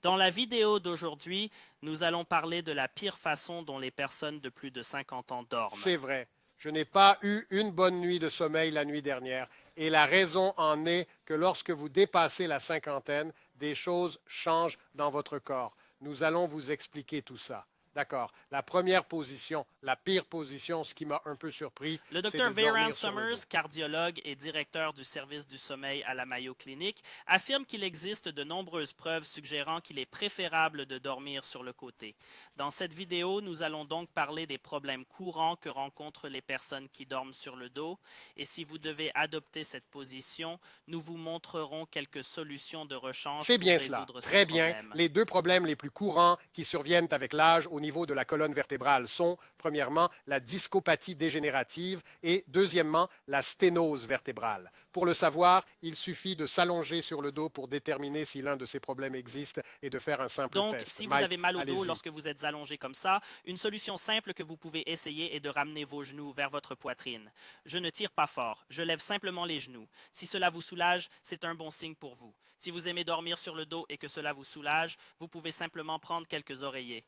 Dans la vidéo d'aujourd'hui, nous allons parler de la pire façon dont les personnes de plus de 50 ans dorment. C'est vrai. Je n'ai pas eu une bonne nuit de sommeil la nuit dernière. Et la raison en est que lorsque vous dépassez la cinquantaine, des choses changent dans votre corps. Nous allons vous expliquer tout ça. D'accord. La première position, la pire position, ce qui m'a un peu surpris, Le c'est Dr. de Veyran dormir sur le Summers, dos. cardiologue et directeur du service du sommeil à la Mayo Clinic, affirme qu'il existe de nombreuses preuves suggérant qu'il est préférable de dormir sur le côté. Dans cette vidéo, nous allons donc parler des problèmes courants que rencontrent les personnes qui dorment sur le dos. Et si vous devez adopter cette position, nous vous montrerons quelques solutions de rechange C'est pour bien cela. résoudre ces Très bien. problèmes. Les deux problèmes les plus courants qui surviennent avec l'âge au niveau de la colonne vertébrale sont, premièrement, la discopathie dégénérative et, deuxièmement, la sténose vertébrale. Pour le savoir, il suffit de s'allonger sur le dos pour déterminer si l'un de ces problèmes existe et de faire un simple Donc, test. si vous Mike, avez mal au dos allez-y. lorsque vous êtes allongé comme ça, une solution simple que vous pouvez essayer est de ramener vos genoux vers votre poitrine. Je ne tire pas fort, je lève simplement les genoux. Si cela vous soulage, c'est un bon signe pour vous. Si vous aimez dormir sur le dos et que cela vous soulage, vous pouvez simplement prendre quelques oreillers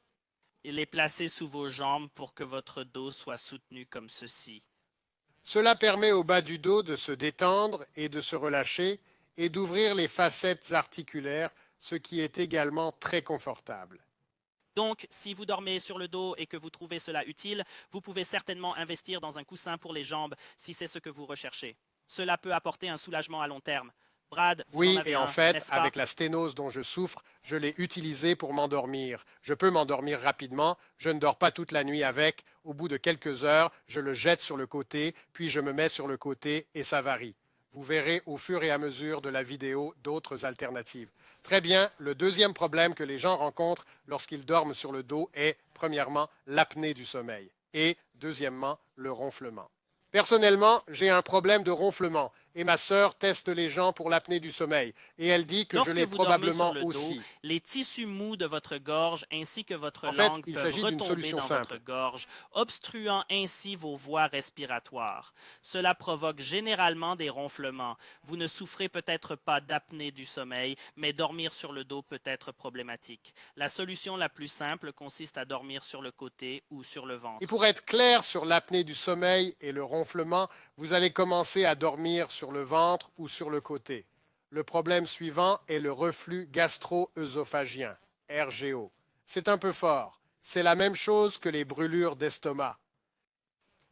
et les placer sous vos jambes pour que votre dos soit soutenu comme ceci. Cela permet au bas du dos de se détendre et de se relâcher et d'ouvrir les facettes articulaires, ce qui est également très confortable. Donc, si vous dormez sur le dos et que vous trouvez cela utile, vous pouvez certainement investir dans un coussin pour les jambes si c'est ce que vous recherchez. Cela peut apporter un soulagement à long terme. Brad, vous Oui, en avez et en un, fait, n'est-ce pas? avec la sténose dont je souffre, je l'ai utilisé pour m'endormir. Je peux m'endormir rapidement, je ne dors pas toute la nuit avec. Au bout de quelques heures, je le jette sur le côté, puis je me mets sur le côté et ça varie. Vous verrez au fur et à mesure de la vidéo d'autres alternatives. Très bien, le deuxième problème que les gens rencontrent lorsqu'ils dorment sur le dos est, premièrement, l'apnée du sommeil et, deuxièmement, le ronflement. Personnellement, j'ai un problème de ronflement et ma sœur teste les gens pour l'apnée du sommeil et elle dit que je Lorsque l'ai vous dormez sur probablement le dos, aussi. les tissus mous de votre gorge ainsi que votre En fait, langue il peuvent s'agit d'une retomber solution dans simple. votre gorge, obstruant ainsi vos voies respiratoires. Cela provoque généralement des ronflements. Vous ne souffrez peut-être pas d'apnée du sommeil, mais dormir sur le dos peut être problématique. La solution la plus simple consiste à dormir sur le côté ou sur le ventre. Et pour être clair sur l'apnée du sommeil et le ronflement, vous allez commencer à dormir sur le ventre ou sur le côté. Le problème suivant est le reflux gastro-œsophagien, RGO. C'est un peu fort. C'est la même chose que les brûlures d'estomac.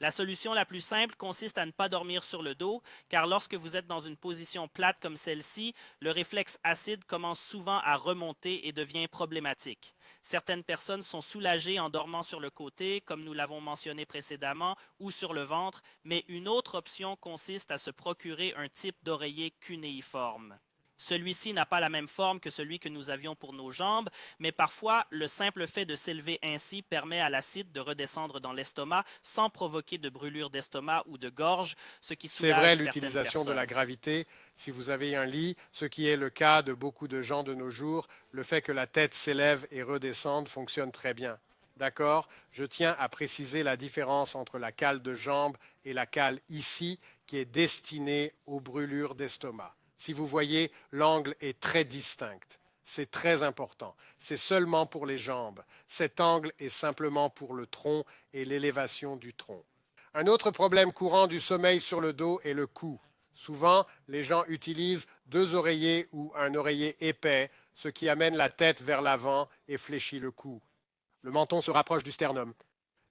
La solution la plus simple consiste à ne pas dormir sur le dos, car lorsque vous êtes dans une position plate comme celle-ci, le réflexe acide commence souvent à remonter et devient problématique. Certaines personnes sont soulagées en dormant sur le côté, comme nous l'avons mentionné précédemment, ou sur le ventre, mais une autre option consiste à se procurer un type d'oreiller cunéiforme. Celui-ci n'a pas la même forme que celui que nous avions pour nos jambes, mais parfois, le simple fait de s'élever ainsi permet à l'acide de redescendre dans l'estomac sans provoquer de brûlure d'estomac ou de gorge, ce qui C'est soulage vrai certaines l'utilisation de personnes. la gravité. Si vous avez un lit, ce qui est le cas de beaucoup de gens de nos jours, le fait que la tête s'élève et redescende fonctionne très bien. D'accord? Je tiens à préciser la différence entre la cale de jambe et la cale ici, qui est destinée aux brûlures d'estomac. Si vous voyez, l'angle est très distinct. C'est très important. C'est seulement pour les jambes. Cet angle est simplement pour le tronc et l'élévation du tronc. Un autre problème courant du sommeil sur le dos est le cou. Souvent, les gens utilisent deux oreillers ou un oreiller épais, ce qui amène la tête vers l'avant et fléchit le cou. Le menton se rapproche du sternum.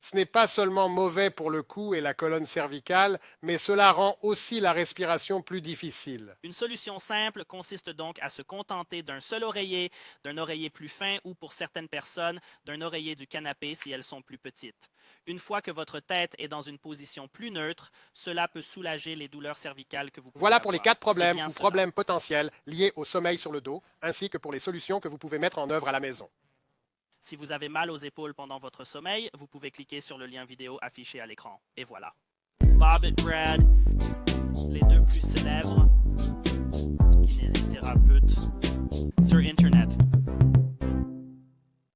Ce n'est pas seulement mauvais pour le cou et la colonne cervicale, mais cela rend aussi la respiration plus difficile. Une solution simple consiste donc à se contenter d'un seul oreiller, d'un oreiller plus fin ou pour certaines personnes, d'un oreiller du canapé si elles sont plus petites. Une fois que votre tête est dans une position plus neutre, cela peut soulager les douleurs cervicales que vous pouvez Voilà avoir. pour les 4 C'est problèmes bien ou cela. problèmes potentiels liés au sommeil sur le dos, ainsi que pour les solutions que vous pouvez mettre en œuvre à la maison. Si vous avez mal aux épaules pendant votre sommeil, vous pouvez cliquer sur le lien vidéo affiché à l'écran. Et voilà. Bob et Brad, les deux plus célèbres kinésithérapeutes sur Internet.